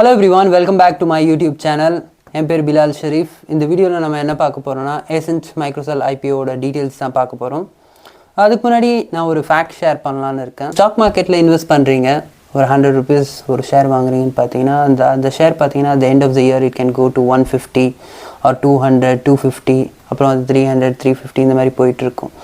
Hello everyone, welcome back to my YouTube channel. என் பேர் பிலால் ஷெரீஃப். இந்த வீடியோவில் நம்ம என்ன பார்க்க போகிறோம்னா Microcell IPO டீட்டெயில்ஸ் தான் பார்க்க போகிறோம். அதுக்கு முன்னாடி நான் ஒரு ஃபேக்ட் ஷேர் பண்ணலான்னு இருக்கேன். ஸ்டாக் மார்க்கெட்டில் இன்வெஸ்ட் பண்ணுறீங்க, ஒரு 100 rupees ஒரு ஷேர் வாங்குறீங்கன்னு பார்த்தீங்கன்னா அந்த ஷேர் பார்த்தீங்கன்னா at the end of the year it can go to 150 or 200, 250, அப்புறம் அது 300, 350 இந்த மாதிரி போயிட்டுருக்கும்.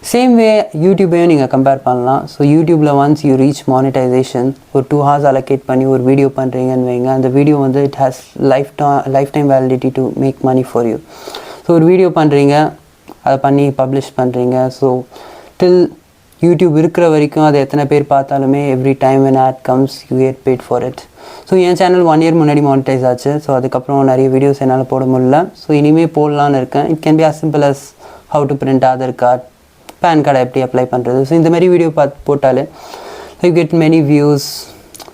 சேம் வே யூடியூபையும் நீங்கள் கம்பேர் பண்ணலாம். ஸோ யூடியூப்பில் ஒன்ஸ் யூ ரீச் மானிட்டைசேஷன், ஒரு 2 hours அலோகேட் பண்ணி ஒரு வீடியோ பண்ணுறீங்கன்னு வைங்க, அந்த வீடியோ வந்து it has life time validity to make money for you. So ஒரு வீடியோ பண்ணுறீங்க, அதை பண்ணி பப்ளிஷ் பண்ணுறீங்க. ஸோ டில் யூடியூப் இருக்கிற வரைக்கும் அதை எத்தனை பேர் பார்த்தாலுமே every time when ad comes you get paid for it. So N channel 1 year முன்னாடி மானிட்டைஸ் ஆச்சு. ஸோ அதுக்கப்புறம் நிறைய வீடியோஸ் என்னால் போட முடியல. ஸோ இனிமேல் போடலான்னு இருக்கேன். It can be as simple as how to print Aadhaar card, PAN கார்டை எப்படி அப்ளை பண்ணுறது. ஸோ இந்த மாதிரி வீடியோ போட்டாலே you get many views,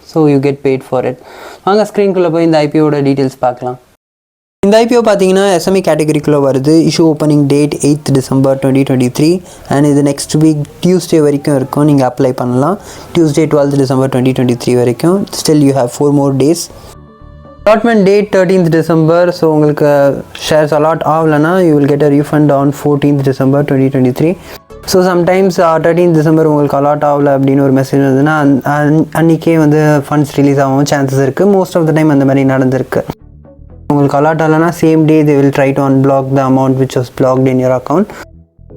so you get paid for it. வாங்க ஸ்க்ரீன்குள்ளே போய் இந்த ஐபிஓட டீட்டெயில்ஸ் பார்க்கலாம். இந்த ஐபிஓ பார்த்தீங்கன்னா எஸ்எம்இ கேட்டகரிக்குள்ளே வருது. Issue opening date 8th December 2023 and இது நெக்ஸ்ட் வீக் டியூஸ்டே வரைக்கும் இருக்கும். நீங்கள் அப்ளை பண்ணலாம் டியூஸ்டே 12th December 2023 வரைக்கும். Still you have 4 more days. Allotment date 13th December. So உங்களுக்கு ஷேர்ஸ் அலாட் ஆகலைன்னா you will get a refund on 14th December 2023. So sometimes 13th December உங்களுக்கு allot ஆகலை அப்படின்னு ஒரு மெசேஜ் வந்ததுன்னா அன்றைக்கே வந்து ஃபண்ட்ஸ் ரிலீஸ் ஆகவும் சான்சஸ் இருக்குது. மோஸ்ட் ஆஃப் த டைம் அந்த மாதிரி நடந்திருக்கு. உங்களுக்கு அலாட் ஆகலைன்னா same day they will try to unblock the amount which was blocked in your account.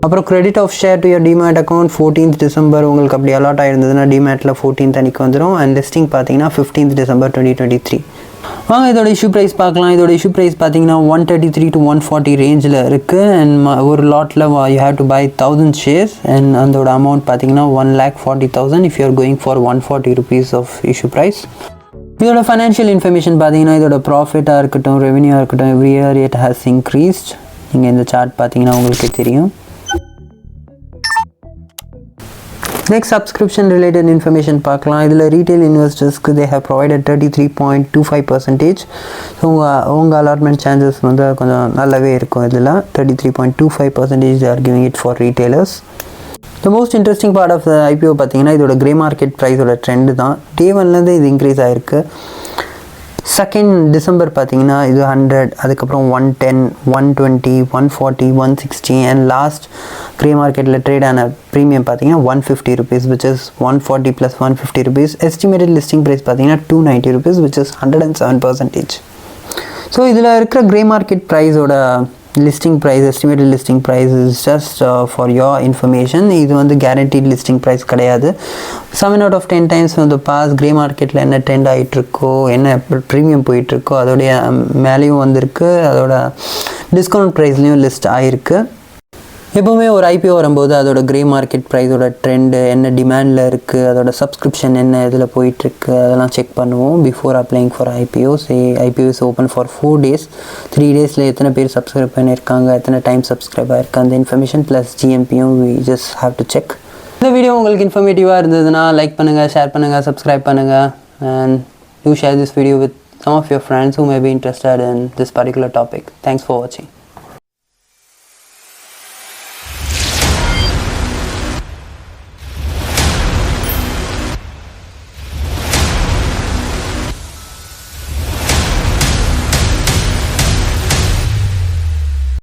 அப்புறம் credit of share to your demat account 14th December. உங்களுக்கு அப்படி அலாட் ஆகிருந்ததுன்னா டிமேட்டில் 14th அன்றைக்கி வந்துடும். அண்ட் லிஸ்டிங் பார்த்தீங்கன்னா 15th December 2023. வாங்க இதோட issue price பார்க்கலாம். இதோட இஷ்யூ ப்ரைஸ் பார்த்தீங்கன்னா 133 to 140 ரேஞ்சில் இருக்குது. அண்ட் ஒரு லாட்டில் you have to buy 1000 shares and அதோட அமௌண்ட் பார்த்தீங்கன்னா 1,40,000 if you are going for 140 rupees of issue price. இதோட ஃபைனான்ஷியல் இன்ஃபர்மேஷன் பார்த்தீங்கன்னா இதோட ப்ராஃபிட்டாக இருக்கட்டும், ரெவன்யூவாக இருக்கட்டும், every year it has increased. நீங்கள் இந்த சார்ட் பார்த்தீங்கன்னா உங்களுக்கு தெரியும். நெக்ஸ்ட் சப்ஸ்கிரிப்ஷன் ரிலேட்டட் இன்ஃபர்மேஷன் பார்க்கலாம். இதில் ரீட்டைல் இன்வெஸ்டர்ஸ்க்கு தே ஹேவ் ப்ரொவைடட் 33.25%. ஸோ உங்கள் அலாட்மெண்ட் சான்சஸ் வந்து கொஞ்சம் நல்லாவே இருக்கும். இதில் 33.25% they are giving it for retailers. The most interesting part of the IPO பார்த்தீங்கன்னா இதோட கிரே மார்க்கெட் ப்ரைஸோட ட்ரெண்டு தான். டே 1லேருந்து இது இன்க்ரீஸ் ஆகிருக்கு. 2nd December பார்த்தீங்கன்னா இது 100, அதுக்கப்புறம் 110, 120, 140, 160 அண்ட் லாஸ்ட் க்ரே மார்க்கெட்டில் ட்ரேட் ஆன ப்ரீமியம் பார்த்தீங்கன்னா 150 rupees which is 140 plus 150 rupees. Estimated listing price பார்த்தீங்கன்னா 290 rupees which is 107%. ஸோ இதில் இருக்கிற க்ரே மார்க்கெட் ப்ரைஸோட listing price, estimated listing price is just for your information. இது வந்து கேரண்டீட் லிஸ்டிங் ப்ரைஸ் கிடையாது. 7 out of 10 times வந்து pass grey மார்க்கெட்டில் என்ன ட்ரெண்ட் ஆகிட்டுருக்கோ, என்ன ப்ரீமியம் போயிட்டுருக்கோ அதோடைய மேலேயும் வந்திருக்கு, அதோட டிஸ்கவுண்ட் ப்ரைஸ்லேயும் லிஸ்ட் ஆகிருக்கு. எப்போவுமே ஒரு ஐபிஓ வரும்போது அதோட க்ரே மார்க்கெட் ப்ரைஸோட ட்ரெண்டு என்ன டிமாண்டில் இருக்குது, அதோட சப்ஸ்கிரிப்ஷன் என்ன இதில் போயிட்டுருக்கு அதெல்லாம் செக் பண்ணுவோம் before applying for IPO. IPO is open for 4 days. 3 daysல எத்தனை பேர் சப்ஸ்கிரைப் பண்ணியிருக்காங்க, எத்தனை டைம் சப்ஸ்கிரைப் ஆகிருக்கு, அந்த இன்ஃபர்மேஷன் ப்ளஸ் ஜிஎம்பியும் we just have to check. இந்த வீடியோ உங்களுக்கு இன்ஃபர்மேட்டிவாக இருந்ததுன்னா லைக் பண்ணுங்கள், ஷேர் பண்ணுங்கள், சப்ஸ்கிரைப் பண்ணுங்கள் and do share this video with some of your friends who may be interested in this particular topic. Thanks for watching.